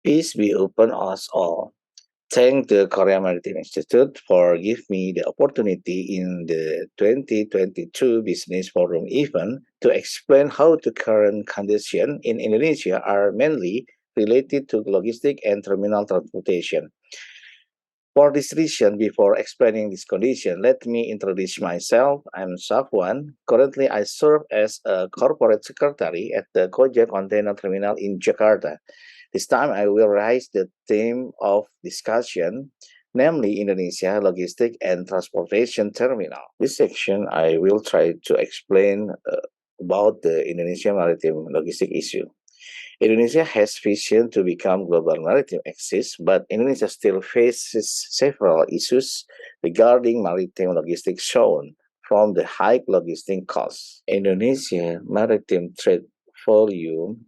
Peace be upon us all. Thank the Korea Maritime Institute for giving me the opportunity in the 2022 Business Forum event to explain how the current conditions in Indonesia are mainly related to logistic and terminal transportation. For this reason, before explaining this condition, let me introduce myself. I'm Safwan. Currently, I serve as a corporate secretary at the Koja Container Terminal in Jakarta. This time, I will raise the theme of discussion, namely Indonesia Logistic and Transportation Terminal. This section, I will try to explain about the Indonesia Maritime Logistic issue. Indonesia has vision to become global maritime axis, but Indonesia still faces several issues regarding maritime logistics shown from the high logistic costs. Indonesia maritime trade volume.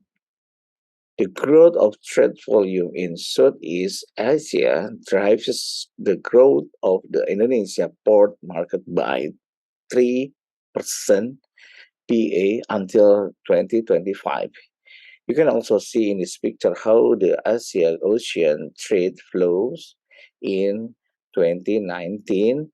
The growth of trade volume in Southeast Asia drives the growth of the Indonesia port market by 3% PA until 2025. You can also see in this picture how the Asia Ocean trade flows in 2019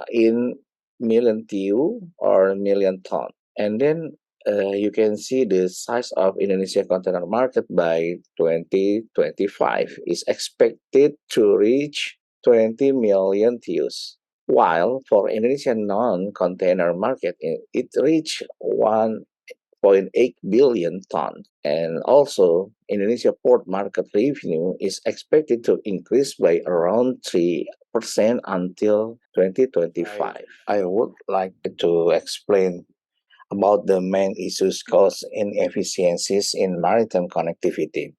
in million TEU or million ton. And then you can see the size of Indonesia container market by 2025 is expected to reach 20 million TEUs. While for Indonesian non-container market, it reached 1.8 billion tons. And also, Indonesia port market revenue is expected to increase by around 3% until 2025. I would like to explain about the main issues caused inefficiencies in maritime connectivity.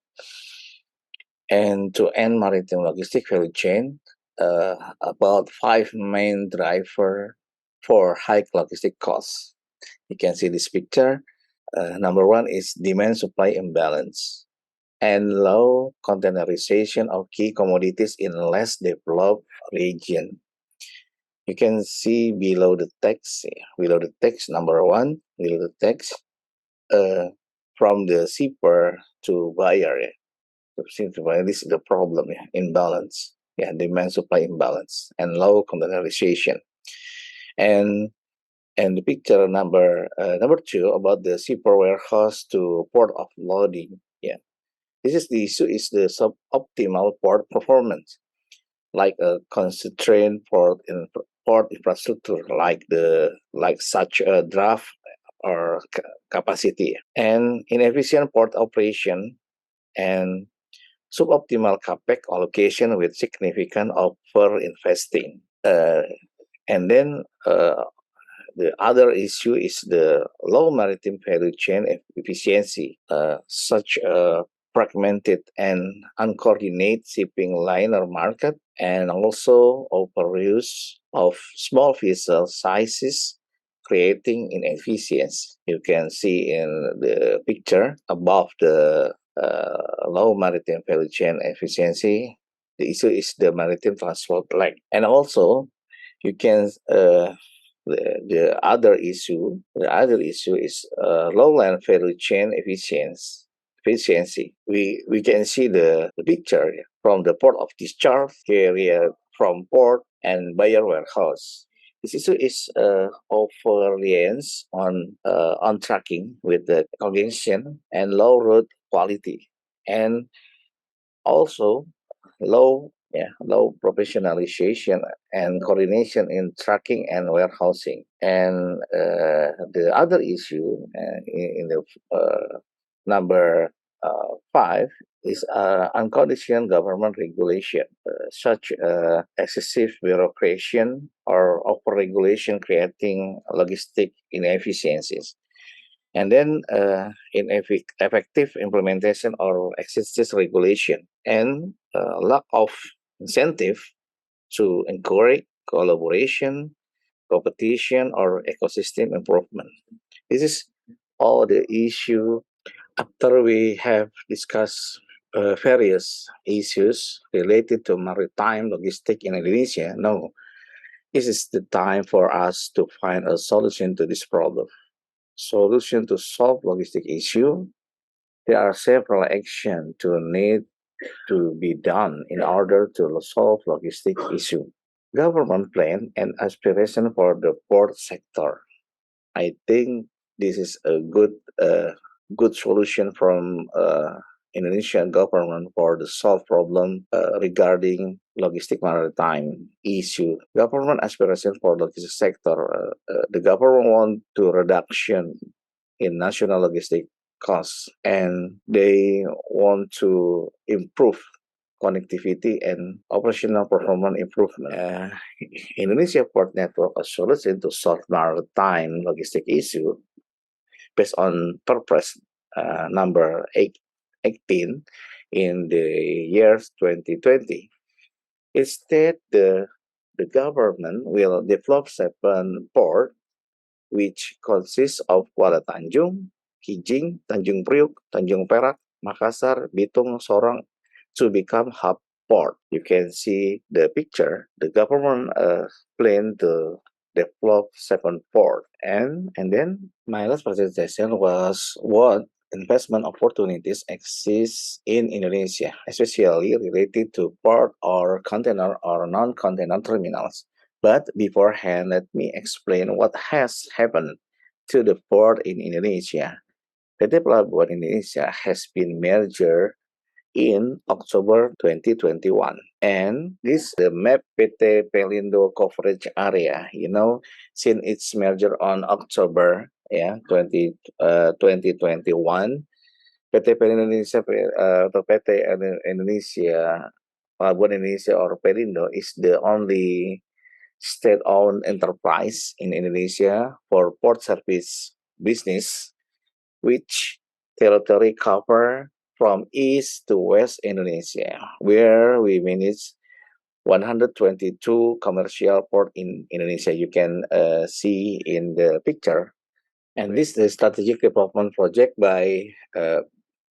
And to end maritime logistic value chain, about five main drivers for high logistic costs. You can see this picture. Number one is demand supply imbalance and low containerization of key commodities in less developed region. You can see below the text, number one, below the text, from the shipper to buyer. This is the problem, imbalance. Demand supply imbalance and low containerization. And the picture number two about the shipper warehouse to port of loading. This is the issue is the suboptimal port performance, like a constrained port infrastructure, like such a draft or capacity, and inefficient port operation and suboptimal capex allocation with significant over investing. And then the other issue is the low maritime value chain efficiency, such a fragmented and uncoordinated shipping liner market, and also overuse of small vessel sizes, creating inefficiency. You can see in the picture above the low maritime value chain efficiency. The issue is the maritime transport lag, and also you can the other issue is low land value chain efficiency. We can see the picture from the port of discharge, carrier from port, and buyer warehouse. This issue is over reliance on tracking with the congestion and low road quality, and also low professionalization and coordination in tracking and warehousing. And the other issue in the number five is unconditional government regulation, such excessive bureaucracy or over-regulation creating logistic inefficiencies. And then effective implementation or excessive regulation and lack of incentive to encourage collaboration, competition, or ecosystem improvement. This is all the issue after we have discussed various issues related to maritime logistics in Indonesia. Now, this is the time for us to find a solution to this problem. Solution to solve logistic issue. There are several actions to need to be done in order to solve logistic issue. Government plan and aspiration for the port sector. I think this is a good solution from Indonesian government for the solve problem regarding logistic maritime issue. Government aspiration for logistic sector. The government want to reduction in national logistic costs, and they want to improve connectivity and operational performance improvement. Indonesia Port Network a solution to solve maritime logistic issue based on purpose number 18 in the year 2020. Instead, the government will develop 7 ports, which consists of Kuala Tanjung, Kijing, Tanjung Priuk, Tanjung Perak, Makassar, Bitung, Sorong, to become hub port. You can see the picture. The government plan to develop 7 port, and then my last presentation was what investment opportunities exist in Indonesia, especially related to port or container or non-container terminals. But beforehand, let me explain what has happened to the port in Indonesia. PT Pelabuhan Indonesia has been merged in October 2021. And this the map PT Pelindo coverage area. Since its merger on October 2021, PT Pelindo Indonesia atau PT Indonesia Pelabuhan Indonesia or Pelindo is the only state-owned enterprise in Indonesia for port service business, which territory cover from east to west Indonesia, where we manage 122 commercial port in Indonesia. You can see in the picture. And this is the strategic development project by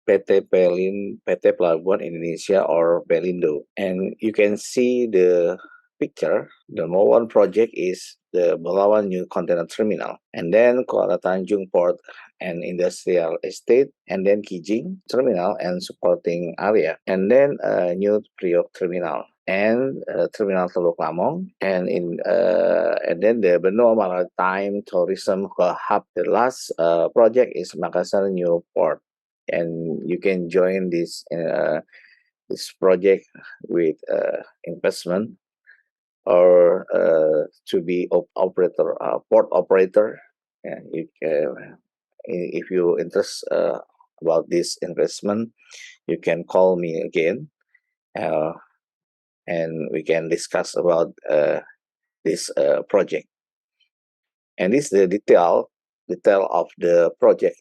PT Pelabuhan Indonesia or Pelindo. And you can see the picture. The number one project is the Belawan New Container Terminal, and then Kuala Tanjung Port and Industrial Estate, and then Kijing Terminal and supporting area, and then New Priok Terminal and Terminal Teluk Lamong, and then the Benua Maritime Tourism Hub. The last project is Makassar New Port, and you can join this project with investment or to be operator, port operator. And if you interest about this investment, you can call me again, and we can discuss about this project. And this is the detail of the project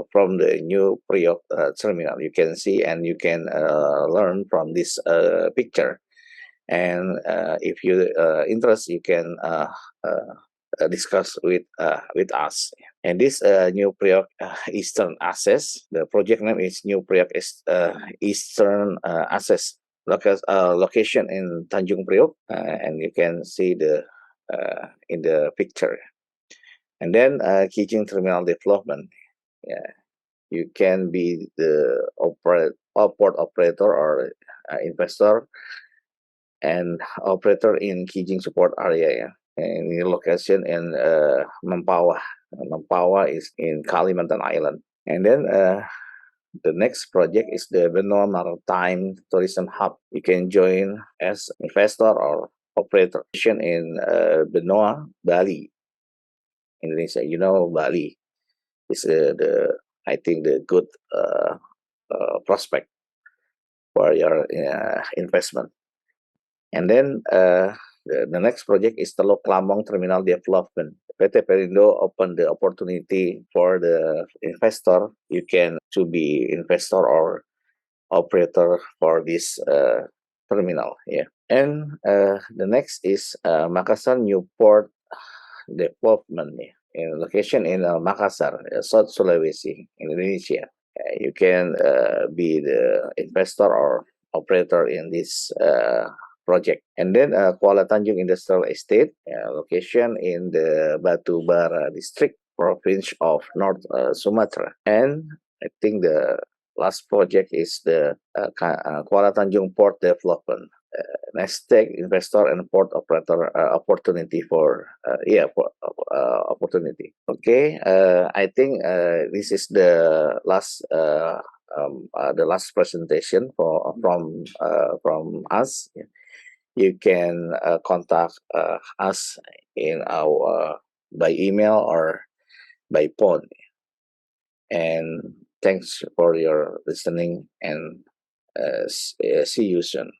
from the new Priok terminal. You can see and you can learn from this picture. And if you interest, you can discuss with us. And this new Priok Eastern Access, the project name is New Priok Eastern Access, location in Tanjung Priok, and you can see the in the picture. And then Kijing Terminal Development. Yeah, you can be the port operator or investor and operator in Kijing support area, and the location in Mempawah. Mempawah is in Kalimantan Island. And then the next project is the Benua Maritime Tourism Hub. You can join as investor or operator in Benua, Bali, Indonesia. Bali is I think the good prospect for your investment. And then the next project is Teluk Lamong Terminal Development. PT Pelindo open the opportunity for the investor. You can to be investor or operator for this terminal. Yeah. And the next is Makassar New Port Development. In location in Makassar, South Sulawesi, Indonesia. You can be the investor or operator in this project. And then Kuala Tanjung Industrial Estate, location in the Batu Bara district, province of North Sumatra. And I think the last project is the Kuala Tanjung Port Development. Next tech investor and port operator opportunity for opportunity. Okay, I think this is the last presentation from us. You can contact us in our by email or by phone. And thanks for your listening, and see you soon.